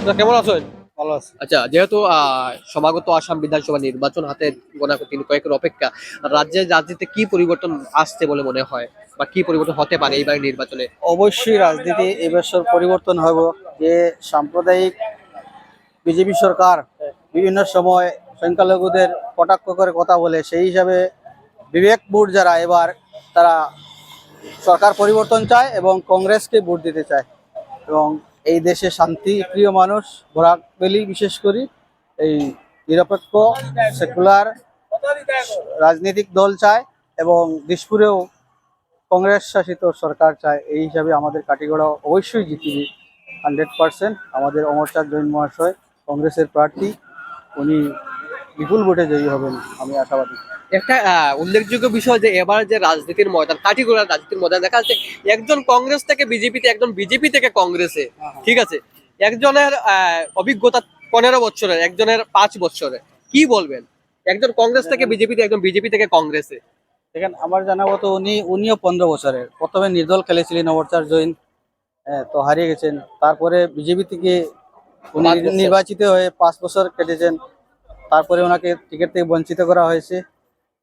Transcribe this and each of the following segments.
তো কেমন আছেন? ভালো আছে। আচ্ছা, যেহেতু সমাগত আসাম বিধানসভা নির্বাচন হাতে গোনা দিন কয়েকের অপেক্ষা, রাজ্যের রাজনীতিতে কি পরিবর্তন আসছে বলে মনে হয় বা কি পরিবর্তন হতে পারে এইবার নির্বাচনে? অবশ্যই রাজনীতি এবছর পরিবর্তন হবে। যে সাম্প্রদায়িক বিজেপি সরকার বিভিন্ন সময় সংখ্যালঘুদের কটাক্ষ করে কথা বলে, সেই হিসাবে বিবেকবোধ যারা এবার তারা সরকার পরিবর্তন চায় এবং কংগ্রেসকে ভোট দিতে চায়। এবং এই দেশে শান্তিপ্রিয় মানুষ ভোরাক বেলি বিশেষ করে এই নিরপেক্ষ সেকুলার রাজনৈতিক দল চায় এবং দিশপুরেও কংগ্রেস শাসিত সরকার চায়। এই হিসাবে আমাদের কাটিগড়া অবশ্যই জিতিবে 100%। আমাদের অমরচাঁদ জৈন মহাশয় কংগ্রেসের প্রার্থী, উনি বিপুল ভোটে জয়ী হবেন, আমি আশাবাদী। একটা উল্লেখযোগ্য বিষয় যে এবার যে রাজনীতির ময়দান, কাঠিগোড়ার রাজনীতির ময়দান দেখা যাচ্ছে একজন কংগ্রেস থেকে বিজেপিতে, একজন বিজেপি থেকে কংগ্রেসে। ঠিক আছে, একজনের অভিজ্ঞতা 15 বছরের, একজনের 5 বছরের। কি বলবেন একজন কংগ্রেস থেকে বিজেপিতে, একজন বিজেপি থেকে কংগ্রেসে? দেখেন, আমার জানা মতো উনিও 15 বছরের, প্রথমে নির্দল খেলেছিলেন অমরচাঁদ জৈন, তো হারিয়ে গেছেন। তারপরে বিজেপি থেকে উনি 5 বছর। নির্বাচিত হয়ে 5 বছর কেটেছেন। তারপরে ওনাকে টিকিট থেকে বঞ্চিত করা হয়েছে,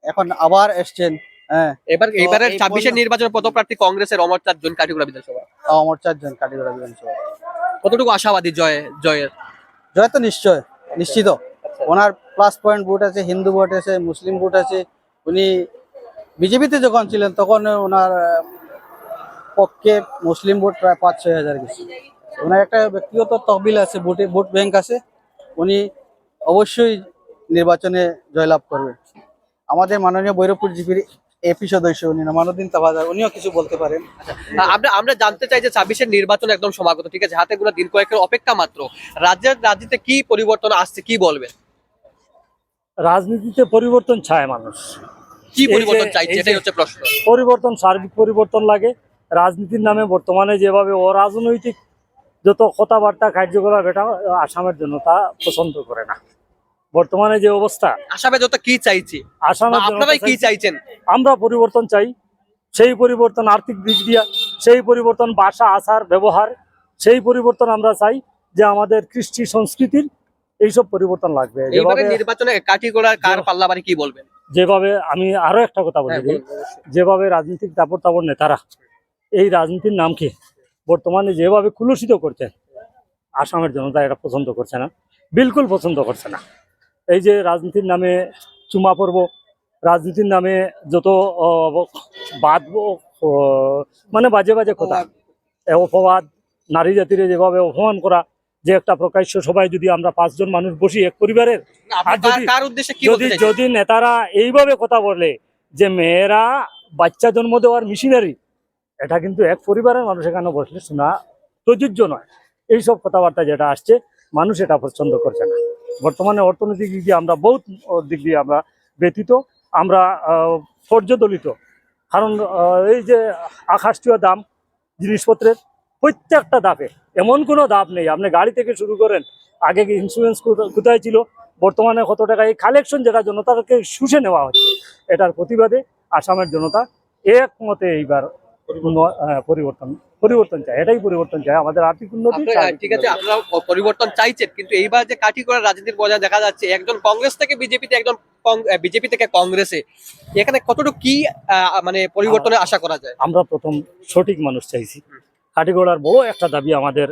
এখন আবার এসছেন। হ্যাঁ, এবার তো এবারের এই 26-এর নির্বাচনের পদপ্রার্থী কংগ্রেসের অমরচাঁদ জৈন, কাঠিগোড়া বিধানসভা। অমরচাঁদ জৈন কাটিগড়া বিধানসভা কতটুকু আশাবাদী জয়ের? জয় তো নিশ্চয়, নিশ্চিত। ওনার প্লাস পয়েন্ট ভোট আছে, হিন্দু ভোট আছে, মুসলিম ভোট আছে। উনি বিজেপিতে যখন ছিলেন তখন ওনার পক্ষে মুসলিম ভোট প্রায় 5-6 হাজার গেছে। ওনার একটা ব্যক্তিগত তহবিল আছে, ভোট ব্যাংক আছে। উনি অবশ্যই নির্বাচনে জয়লাভ করবে। আমাদের মাননীয় ভৈরবপুর জিপির এপি সদস্য উনি নামানুদ্দিন তাবাদার, উনিও কিছু বলতে পারেন। আমরা আমরা জানতে চাই যে 26-এর নির্বাচন একদম সমাগত, ঠিক আছে, হাতে গোনা দিন কয়েকের অপেক্ষা মাত্র। রাজ্যের রাজনীতিতে কি পরিবর্তন আসছে, কি বলবেন? রাজনীতিতে পরিবর্তন চায় মানুষ। কি এই যে পরিবর্তন চাইছে, এই যে এটাই হচ্ছে প্রশ্ন। পরিবর্তন, সার্বিক পরিবর্তন লাগে। রাজনীতির নামে বর্তমানে যেভাবে অরাজনৈতিক যত কথাবার্তা কার্যকলাপ, এটা আসামের জন্য তা পছন্দ করে না। বর্তমানে যে অবস্থা, আসামে যত কি চাইছি, আসামের জনতা আপনারাই কি চাইছে, চাইছেন? আমরা পরিবর্তন চাই। সেই পরিবর্তন আর্থিক দিক দিয়া, সেই পরিবর্তন ভাষা আচার ব্যবহার, সেই পরিবর্তন আমরা চাই। যে আমাদের কৃষ্টি সংস্কৃতির এইসব পরিবর্তন লাগবে। এইবারে যেভাবে নির্বাচনে কাঠিগোড়ার কার পাল্লাবাড়ি, কি বলবেন? যেভাবে আমি আরো একটা কথা বলি, হ্যাঁ, বলুন, অবশ্যই। যেভাবে রাজনৈতিক তাপর তাপর নেতারা এই রাজনীতির নামকে বর্তমানে যেভাবে কুলুষিত করছেন, আসামের জনতা এটা পছন্দ করছে না, বিলকুল পছন্দ করছে না। এই যে রাজনীতির নামে চুমা পর্ব, রাজনীতির নামে যত বাদ, মানে বাজে বাজে কথা, অপবাদ, নারী জাতিরে যেভাবে অপমান করা, যে একটা প্রকাশ্য সবাই যদি আমরা 5 জন মানুষ বসি এক পরিবারের, আপনি আর যদি কার উদ্দেশ্যে কি বলতে যদি চাইছেন? যদি নেতারা এইভাবে কথা বলে যে মেয়েরা বাচ্চা জন্ম দেওয়ার মেশিনারি, এটা কিন্তু এক পরিবারের মানুষ এখানে বসলে শোনা প্রযোজ্য নয়। এইসব কথাবার্তা যেটা আসছে, মানুষ এটা পছন্দ করছে না। বর্তমানে অর্থনৈতিক দিক দিয়ে আমরা বহুত দিক দিয়ে আমরা ব্যতীত, আমরা পর্যদলিত। কারণ এই যে আকাশচুয়া দাম জিনিসপত্রের, প্রত্যেকটা ধাপে এমন কোনো ধাপ নেই। আপনি গাড়ি থেকে শুরু করেন, আগে ইন্স্যুরেন্স কোথায় ছিল, বর্তমানে কত টাকা, এই কালেকশন যেটা জনতাকে শুষে নেওয়া হচ্ছে, এটার প্রতিবাদে আসামের জনতা একমতে এইবার পরিবর্তন পরিবর্তন চায়। এটাই পরিবর্তন চায়, আমাদের আর্থিক উন্নতি। ঠিক আছে, আপনারা পরিবর্তন চাইছেন, কিন্তু এইবার যে কাঠিগোড়া রাজনীতির বজায় দেখা যাচ্ছে একজন কংগ্রেস থেকে বিজেপিতে, একজন বিজেপি থেকে কংগ্রেসে, এখানে কতটুকু কি মানে পরিবর্তনের আশা করা যায়? আমরা প্রথম সঠিক মানুষ চাইছি। কাঠিগোড়ার বড় একটা দাবি আমাদের,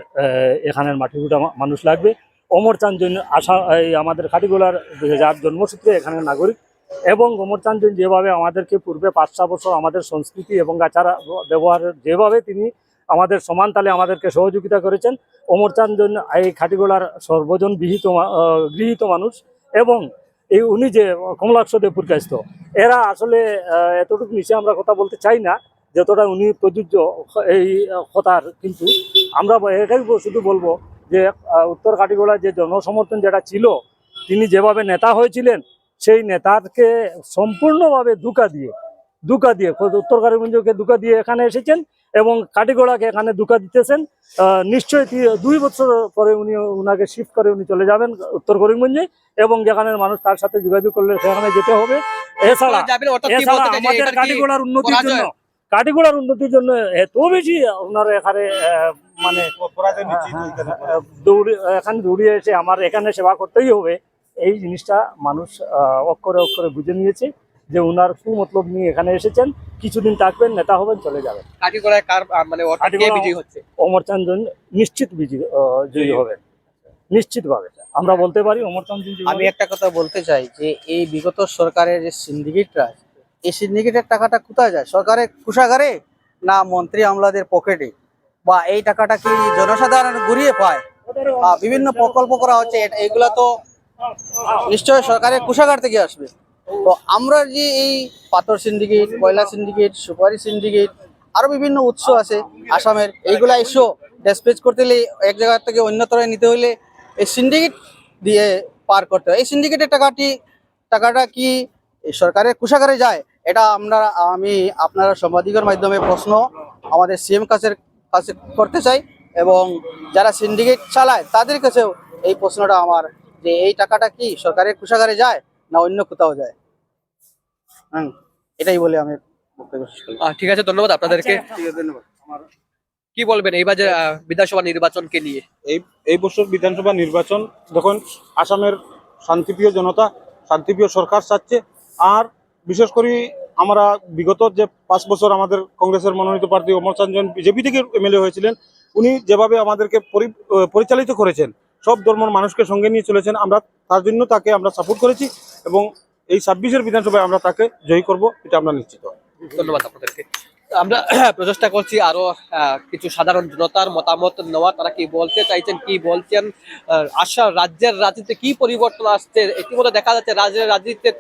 এখানের মাটিগুড়া মানুষ লাগবে। অমরচাঁদ জৈন আশা, এই আমাদের কাঠিগোড়ার যার জন্মসূত্রে এখানের নাগরিক, এবং অমরচাঁদ জৈন যেভাবে আমাদেরকে পূর্বে 5 বছর আমাদের সংস্কৃতি এবং আচার ব্যবহারের যেভাবে তিনি আমাদের সমান তালে আমাদেরকে সহযোগিতা করেছেন, অমরচাঁদ জৈন এই কাঠিগোড়ার সর্বজন গৃহীত মানুষ। এবং এই উনি যে কমলাক্ষ দেবপুর কাস্ত, এরা আসলে এতটুকু নিচে আমরা কথা বলতে চাই না যতটা উনি প্রযোজ্য এই কথার। কিন্তু আমরা এটাই শুধু বলবো যে উত্তর কাঠিগোড়ার যে জনসমর্থন যেটা ছিল, তিনি যেভাবে নেতা হয়েছিলেন, সেই নেতাকে সম্পূর্ণভাবে ধোঁকা দিয়ে উত্তর কারিগঞ্জকে ধোঁকা দিয়ে এখানে এসেছেন এবং কাঠিগোড়াকে এখানে ধোঁকা দিতেছেন। নিশ্চয়ই 2 বছর পরে উনাকে শিফট করে উনি চলে যাবেন উত্তর করিমগঞ্জে, এবং যেখানের মানুষ তার সাথে যোগাযোগ করলে সেখানে যেতে হবে। এছাড়া আমাদের কাঠিগোড়ার উন্নতির জন্য এত বেশি ওনার এখানে মানে দৌড়ে এখানে দৌড়িয়ে এসে আমার এখানে সেবা করতেই হবে, এই জিনিসটা মানুষ অক্ষরে অক্ষরে বুঝে নিয়েছে যে উনার কুমতলব নিয়ে এখানে এসেছেন, কিছুদিন থাকবেন, নেতা হবেন, চলে যাবেন। কাটিগড়ায় কার মানে অর্থাৎ কে কাটিগড়া- বিজয়ী হচ্ছে? অমরচাঁদ নিশ্চিত জয়ী হবে, নিশ্চিতভাবে আমরা বলতে পারি অমরচাঁদ আমি একটা কথা বলতে চাই যে এই বিগত সরকারের যে সিন্ডিকেটরা, এই সিন্ডিকেটের টাকাটা কোথায় যায়? সরকারের কোষাগারে না মন্ত্রী আমলাদের পকেটে? বা এই টাকাটা কি জনসাধারণ ঘুরিয়ে পায়? বিভিন্ন প্রকল্প করা হচ্ছে, এগুলা তো নিশ্চয়ই সরকারের কোষাগার থেকে আসবে। তো আমরা যে এই পাথর সিন্ডিকেট, কয়লা সিন্ডিকেট, সুপারি সিন্ডিকেট, আরো বিভিন্ন উৎস আছে আসামের, এইগুলা ইস্যু ডিসপ্যাচ করতে হলে এক জায়গা থেকে অন্যত্র নিতে হলে এই সিন্ডিকেট দিয়ে পার করতে হয়। এই সিন্ডিকেটের টাকাটা কি এই সরকারের কোষাগারে যায়? এটা আমি আপনারা সাংবাদিকের মাধ্যমে প্রশ্ন আমাদের সিএম কাছে করতে চাই, এবং যারা সিন্ডিকেট চালায় তাদের কাছেও এই প্রশ্নটা আমার, যে এই টাকাটা কি সরকারের কোষাগারে যায় না অন্য কোথাও যায়? এটাই বলে আমি বক্তব্য শেষ করলাম। ঠিক আছে, ধন্যবাদ আপনাদেরকে। ধন্যবাদ। কি বলবেন এইবার যে বিধানসভা নির্বাচনকে নিয়ে? এই বছর বিধানসভা নির্বাচন যখন আসামের শান্তিপ্রিয় জনতা শান্তিপ্রিয় সরকার চাচ্ছে, আর বিশেষ করে আমরা বিগত যে 5 বছর আমাদের কংগ্রেসের মনোনীত প্রার্থী অমরচাঁদ বিজেপি থেকে এমএলএ হয়েছিলেন, উনি যেভাবে আমাদেরকে পরিচালিত করেছেন, সব ধর্মের মানুষকে সঙ্গে নিয়ে চলেছেন, আমরা তার জন্য তাকে আমরা সাপোর্ট করেছি, এবং এই 26-এর বিধানসভায় আমরা তাকে জয়ী করব, এটা আমরা নিশ্চিত। ধন্যবাদ আপনাদেরকে। আমরা প্রচেষ্টা করছি আরো কিছু সাধারণ জনতার মতামত নেওয়া, তারা কি বলতে চাইছেন, কি বলছেন, রাজ্যের রাজনীতিতে কি পরিবর্তন আসছে। ইতিমধ্যে দেখা যাচ্ছে রাজ্যের রাজনীতিতে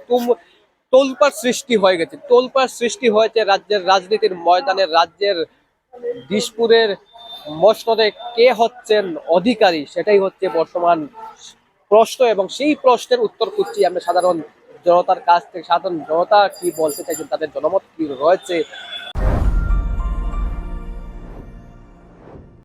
তোলপাড় সৃষ্টি হয়ে গেছে, তোলপাড় সৃষ্টি হয়েছে রাজ্যের রাজনীতির ময়দানে। রাজ্যের দিশপুরের মসনদে কে হচ্ছেন অধিকারী, সেটাই হচ্ছে বর্তমান প্রশ্ন, এবং সেই প্রশ্নের উত্তর খুঁজছি আমরা সাধারণ জনতার কাছ থেকে। সাধারণ জনতা কি বলতে চাইছেন, তাদের জনমত কি রয়েছে